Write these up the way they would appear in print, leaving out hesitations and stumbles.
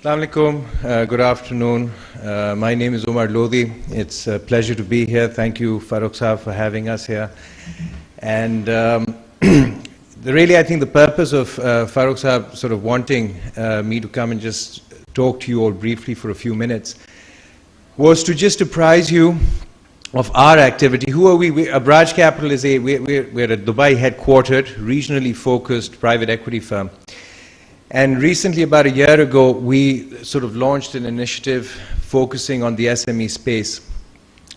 Assalamu alaikum, good afternoon. My name is Umar Lodi. It's a pleasure to be here. Thank you, Farooq Saab, for having us here. And really, I think the purpose of Farooq Saab sort of wanting me to come and just talk to you all briefly for a few minutes was to just apprise you of our activity. Who are we? Abraj Capital is we're a Dubai headquartered, regionally focused private equity firm. And recently, about a year ago, we sort of launched an initiative focusing on the SME space.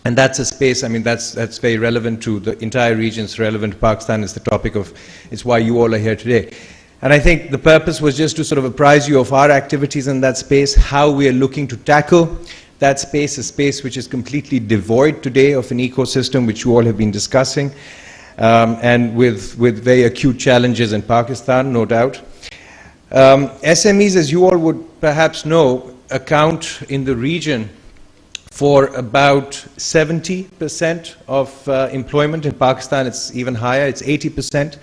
And that's a space, I mean, that's very relevant to the entire region. It's relevant to Pakistan. It's the topic of, it's why you all are here today. And I think the purpose was just to sort of apprise you of our activities in that space, how we are looking to tackle that space, a space which is completely devoid today of an ecosystem, which you all have been discussing, and with very acute challenges in Pakistan, no doubt. SMEs, as you all would perhaps know, account in the region for about 70% of employment. In Pakistan, it's even higher, it's 80%,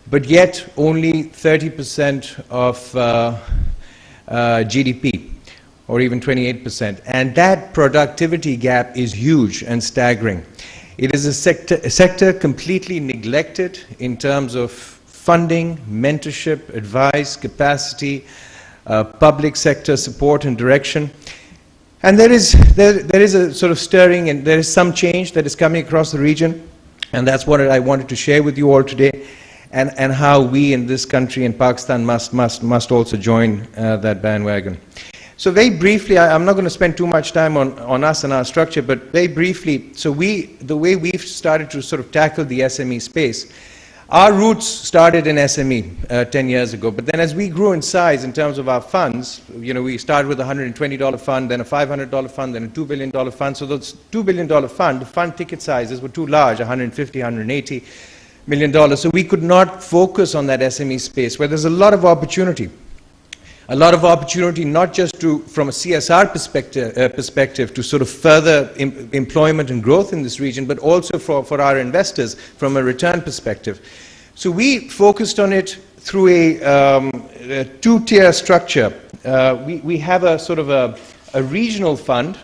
but yet only 30% of GDP, or even 28%. And that productivity gap is huge and staggering. It is a sector completely neglected in terms of funding, mentorship, advice, capacity, public sector support and direction. And there is a sort of stirring, and there is some change that is coming across the region, and that's what I wanted to share with you all today, and how we in this country, in Pakistan, must also join that bandwagon. So very briefly, I'm not going to spend too much time on us and our structure, but very briefly, so the way we've started to sort of tackle the SME space, our roots started in SME 10 years ago, but then as we grew in size in terms of our funds, you know, we started with a $120 fund, then a $500 fund, then a $2 billion fund. So those $2 billion fund, the fund ticket sizes were too large, $150, $180 million. So we could not focus on that SME space where there's a lot of opportunity. A lot of opportunity not just from a CSR perspective to sort of further employment and growth in this region, but also for our investors from a return perspective. So we focused on it through a two-tier structure. We have a sort of a regional fund.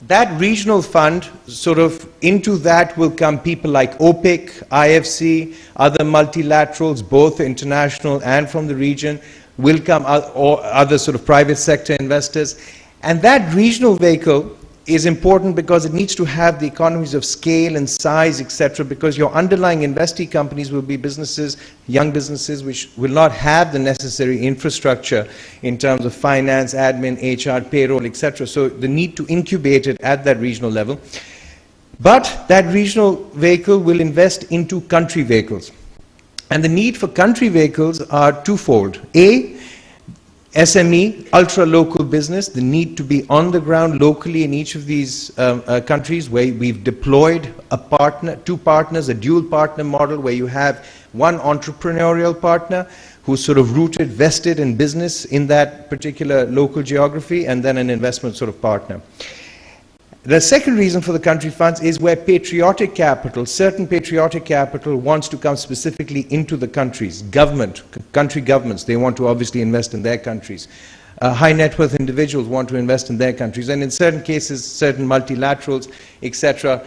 That regional fund, sort of into that will come people like OPIC, IFC, other multilaterals, both international and from the region, will come or other sort of private sector investors. And that regional vehicle is important because it needs to have the economies of scale and size, etc., because your underlying investee companies will be businesses, young businesses, which will not have the necessary infrastructure in terms of finance, admin, HR, payroll, etc. So the need to incubate it at that regional level. But that regional vehicle will invest into country vehicles. And the need for country vehicles are twofold. A, SME, ultra-local business, the need to be on the ground locally in each of these countries where we've deployed a partner, two partners, a dual partner model where you have one entrepreneurial partner who's sort of rooted, vested in business in that particular local geography, and then an investment sort of partner. The second reason for the country funds is where patriotic capital, certain patriotic capital wants to come specifically into the countries. Country governments, they want to obviously invest in their countries. High net worth individuals want to invest in their countries. And in certain cases, certain multilaterals, etc.,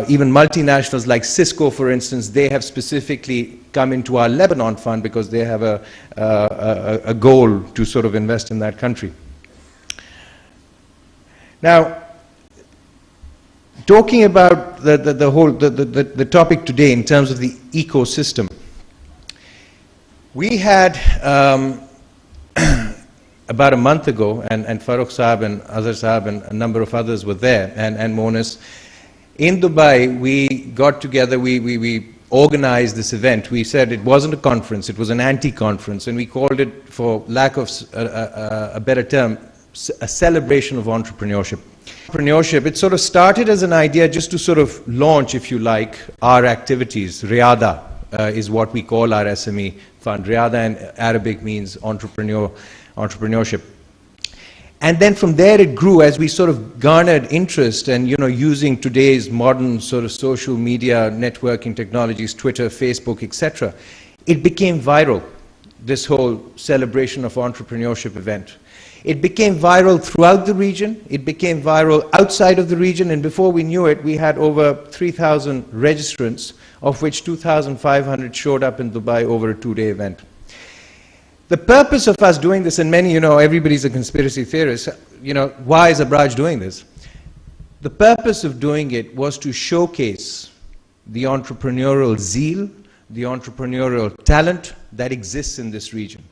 even multinationals like Cisco, for instance, they have specifically come into our Lebanon fund because they have a goal to sort of invest in that country. Now, talking about the topic today in terms of the ecosystem, we had about a month ago, and Farooq Saab and Azhar Saab and a number of others were there, and Monis. In Dubai, we got together, we organized this event. We said it wasn't a conference, it was an anti-conference, and we called it, for lack of a better term, a celebration of entrepreneurship. It sort of started as an idea just to sort of launch, if you like, our activities. Riyada is what we call our SME fund. Riyada in Arabic means entrepreneurship. And then from there it grew as we sort of garnered interest and, you know, using today's modern sort of social media networking technologies, Twitter, Facebook, etc. It became viral, this whole celebration of entrepreneurship event. It became viral throughout the region. It became viral outside of the region, and before we knew it, we had over 3,000 registrants, of which 2,500 showed up in Dubai over a 2-day event. The purpose of us doing this, and many, everybody's a conspiracy theorist, why is Abraj doing this? The purpose of doing it was to showcase the entrepreneurial zeal, the entrepreneurial talent that exists in this region.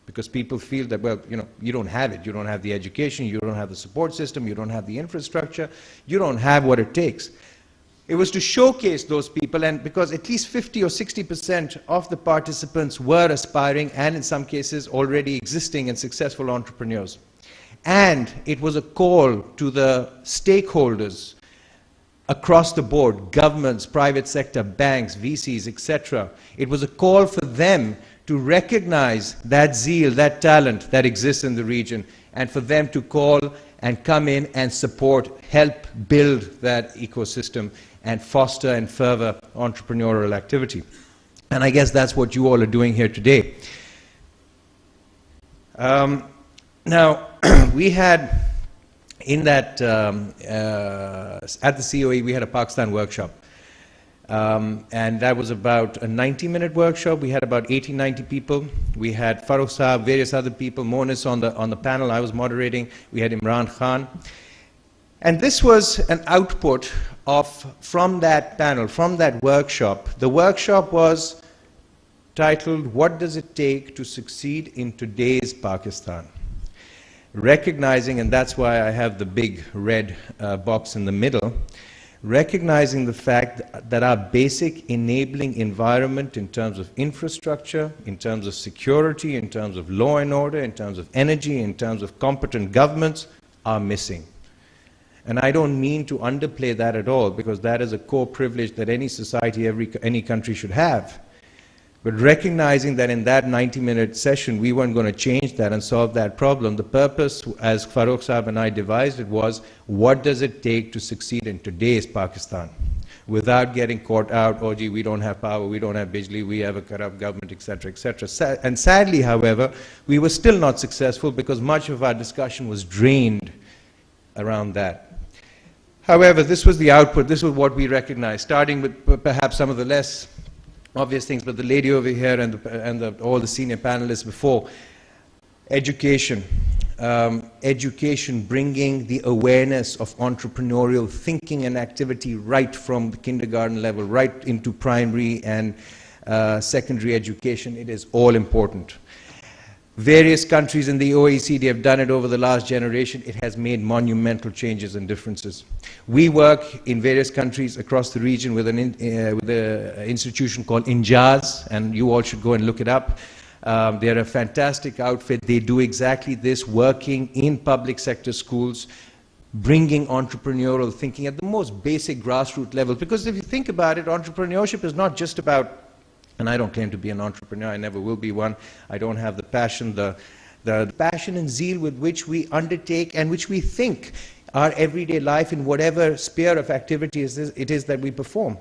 Because people feel that, well, you don't have it. You don't have the education, you don't have the support system, you don't have the infrastructure, you don't have what it takes. It was to showcase those people, and because at least 50 or 60% of the participants were aspiring and in some cases already existing and successful entrepreneurs. And it was a call to the stakeholders across the board, governments, private sector, banks, VCs, etc. It was a call for them to recognize that zeal, that talent that exists in the region, and for them to call and come in and support, help build that ecosystem and foster and further entrepreneurial activity. And I guess that's what you all are doing here today. Now, we had in that, at the COE, we had a Pakistan workshop. And that was about a 90-minute workshop. We had about 80, 90 people. We had Farooq Saab, various other people, Monis on the panel. I was moderating. We had Imran Khan. And this was an output from that panel, from that workshop. The workshop was titled, "What Does It Take to Succeed in Today's Pakistan?" Recognizing, and that's why I have the big red box in the middle, recognizing the fact that our basic enabling environment in terms of infrastructure, in terms of security, in terms of law and order, in terms of energy, in terms of competent governments are missing. And I don't mean to underplay that at all, because that is a core privilege that any society, any country should have. But recognizing that in that 90-minute session, we weren't going to change that and solve that problem, the purpose, as Farooq Saab and I devised it, was what does it take to succeed in today's Pakistan? Without getting caught out, oh gee, we don't have power, we don't have Bijli, we have a corrupt government, etc., etc. And sadly, however, we were still not successful because much of our discussion was drained around that. However, this was the output, this was what we recognized, starting with perhaps some of the less obvious things, but the lady over here and all the senior panelists before. Education. Education bringing the awareness of entrepreneurial thinking and activity right from the kindergarten level, right into primary and secondary education. It is all important. Various countries in the OECD have done it over the last generation. It has made monumental changes and differences. We work in various countries across the region with an institution called Injaz, and you all should go and look it up. They're a fantastic outfit. They do exactly this, working in public sector schools, bringing entrepreneurial thinking at the most basic grassroots level. Because if you think about it, entrepreneurship is not just about, and I don't claim to be an entrepreneur, I never will be one. I don't have the passion, the passion and zeal with which we undertake and which we think our everyday life in whatever sphere of activity it is that we perform.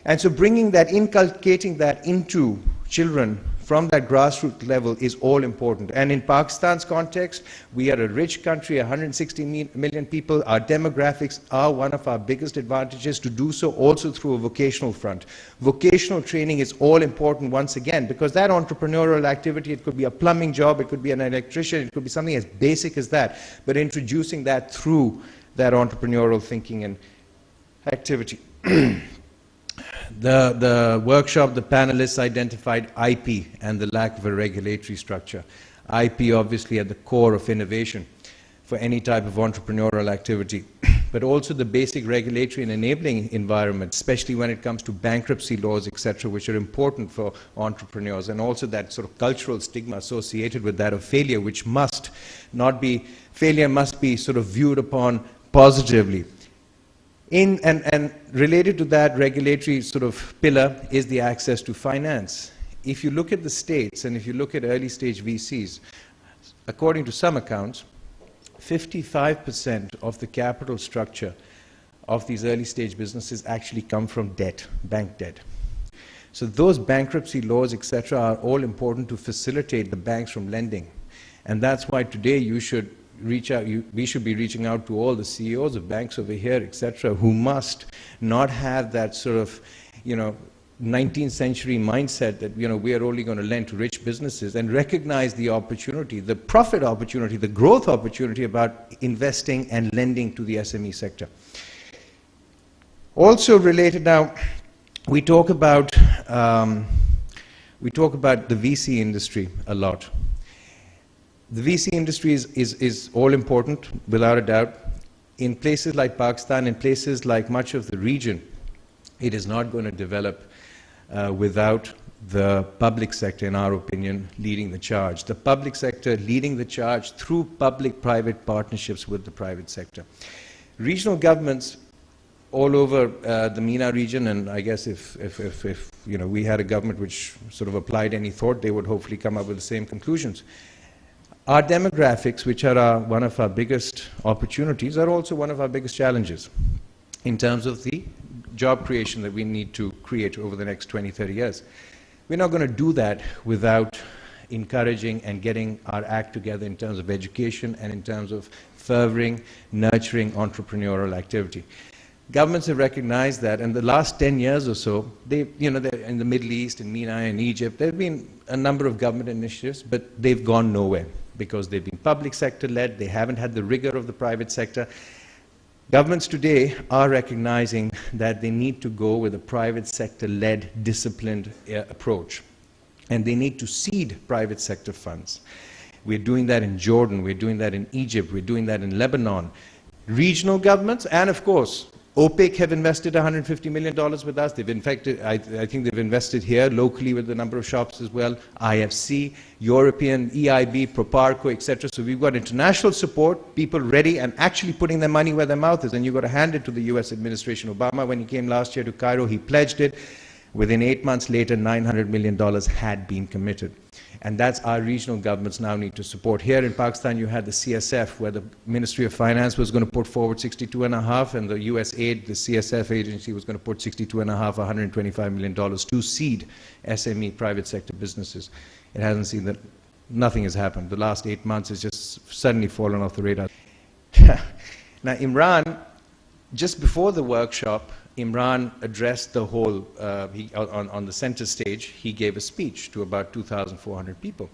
And so bringing that, inculcating that into children from that grassroots level is all important. And in Pakistan's context, we are a rich country, 160 million people. Our demographics are one of our biggest advantages to do so also through a vocational front. Vocational training is all important once again, because that entrepreneurial activity, it could be a plumbing job, it could be an electrician, it could be something as basic as that, but introducing that through that entrepreneurial thinking and activity. The workshop, the panelists identified IP and the lack of a regulatory structure. IP obviously at the core of innovation for any type of entrepreneurial activity, but also the basic regulatory and enabling environment, especially when it comes to bankruptcy laws, etc., which are important for entrepreneurs, and also that sort of cultural stigma associated with that of failure, which must not be, failure must be sort of viewed upon positively. And related to that regulatory sort of pillar is the access to finance. If you look at the states and if you look at early stage VCs, according to some accounts, 55% of the capital structure of these early stage businesses actually come from debt, bank debt. So those bankruptcy laws, etc., are all important to facilitate the banks from lending. And that's why today you should reach out, we should be reaching out to all the CEOs of banks over here, etc., who must not have that sort of, 19th century mindset that, we are only going to lend to rich businesses, and recognize the opportunity, the profit opportunity, the growth opportunity about investing and lending to the SME sector. Also related now, we talk about the VC industry a lot. The VC industry is all important, without a doubt. In places like Pakistan, in places like much of the region, it is not going to develop without the public sector, in our opinion, leading the charge. The public sector leading the charge through public-private partnerships with the private sector. Regional governments all over the MENA region, and I guess if we had a government which sort of applied any thought, they would hopefully come up with the same conclusions. Our demographics, which are one of our biggest opportunities, are also one of our biggest challenges in terms of the job creation that we need to create over the next 20, 30 years. We're not going to do that without encouraging and getting our act together in terms of education and in terms of furthering, nurturing entrepreneurial activity. Governments have recognized that, and the last 10 years or so, in the Middle East, in MENA, in Egypt, there have been a number of government initiatives, but they've gone nowhere because they've been public sector led, they haven't had the rigor of the private sector. Governments today are recognizing that they need to go with a private sector led, disciplined approach, and they need to seed private sector funds. We're doing that in Jordan, we're doing that in Egypt, we're doing that in Lebanon. Regional governments, and of course, OPEC have invested $150 million with us. They've infected, I think they've invested here locally with a number of shops as well. IFC, European, EIB, Proparco, etc. So we've got international support, people ready and actually putting their money where their mouth is. And you've got to hand it to the US administration. Obama, when he came last year to Cairo, he pledged it. Within 8 months later, $900 million had been committed. And that's our regional governments now need to support. Here in Pakistan, you had the CSF, where the Ministry of Finance was going to put forward 62.5, and the USAID, the CSF agency, was going to put 62.5, $125 million to seed SME private sector businesses. It hasn't seen that. Nothing has happened. The last 8 months has just suddenly fallen off the radar. Now, Imran, just before the workshop, Imran addressed the whole, on the center stage, he gave a speech to about 2,400 people.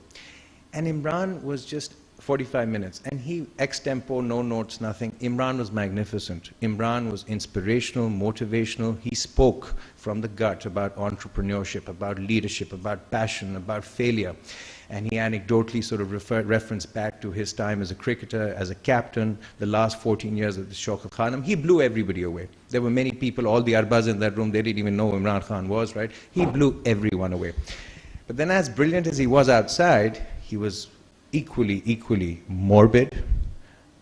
And Imran was just 45 minutes, and he, ex-tempo, no notes, nothing. Imran was magnificent. Imran was inspirational, motivational. He spoke from the gut about entrepreneurship, about leadership, about passion, about failure. And he anecdotally sort of referenced back to his time as a cricketer, as a captain, the last 14 years of the Shaukat Khanum. He blew everybody away. There were many people, all the Arbaz in that room, they didn't even know who Imran Khan was, right? He blew everyone away. But then, as brilliant as he was outside, he was equally morbid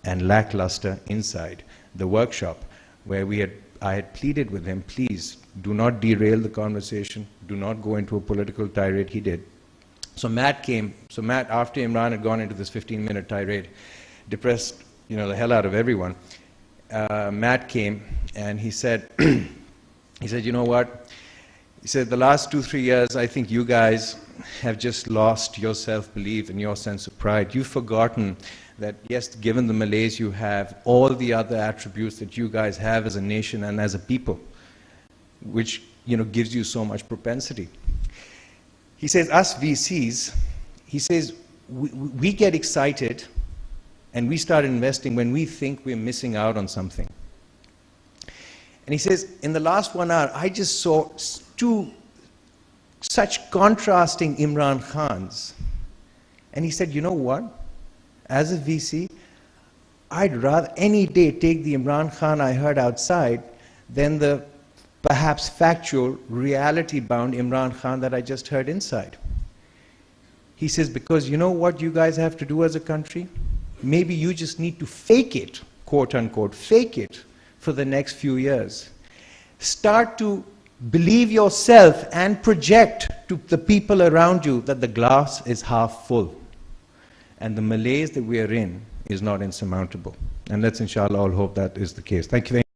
and lackluster inside the workshop, where I had pleaded with him, please do not derail the conversation, do not go into a political tirade. He did. So Matt came. So Matt, after Imran had gone into this 15-minute tirade, depressed the hell out of everyone, Matt came and he said, you know what? He said, the last 2-3 years, I think you guys have just lost your self-belief and your sense of pride. You've forgotten that, yes, given the malaise you have, all the other attributes that you guys have as a nation and as a people, which gives you so much propensity. He says, us VCs, he says, we get excited and we start investing when we think we're missing out on something. And he says, in the last 1 hour, I just saw two such contrasting Imran Khans. And he said, you know what? As a VC, I'd rather any day take the Imran Khan I heard outside than the perhaps factual, reality-bound Imran Khan that I just heard inside. He says, because you know what you guys have to do as a country? Maybe you just need to fake it, quote unquote, fake it for the next few years. Start to believe yourself and project to the people around you that the glass is half full. And the malaise that we are in is not insurmountable. And let's inshallah all hope that is the case. Thank you very much.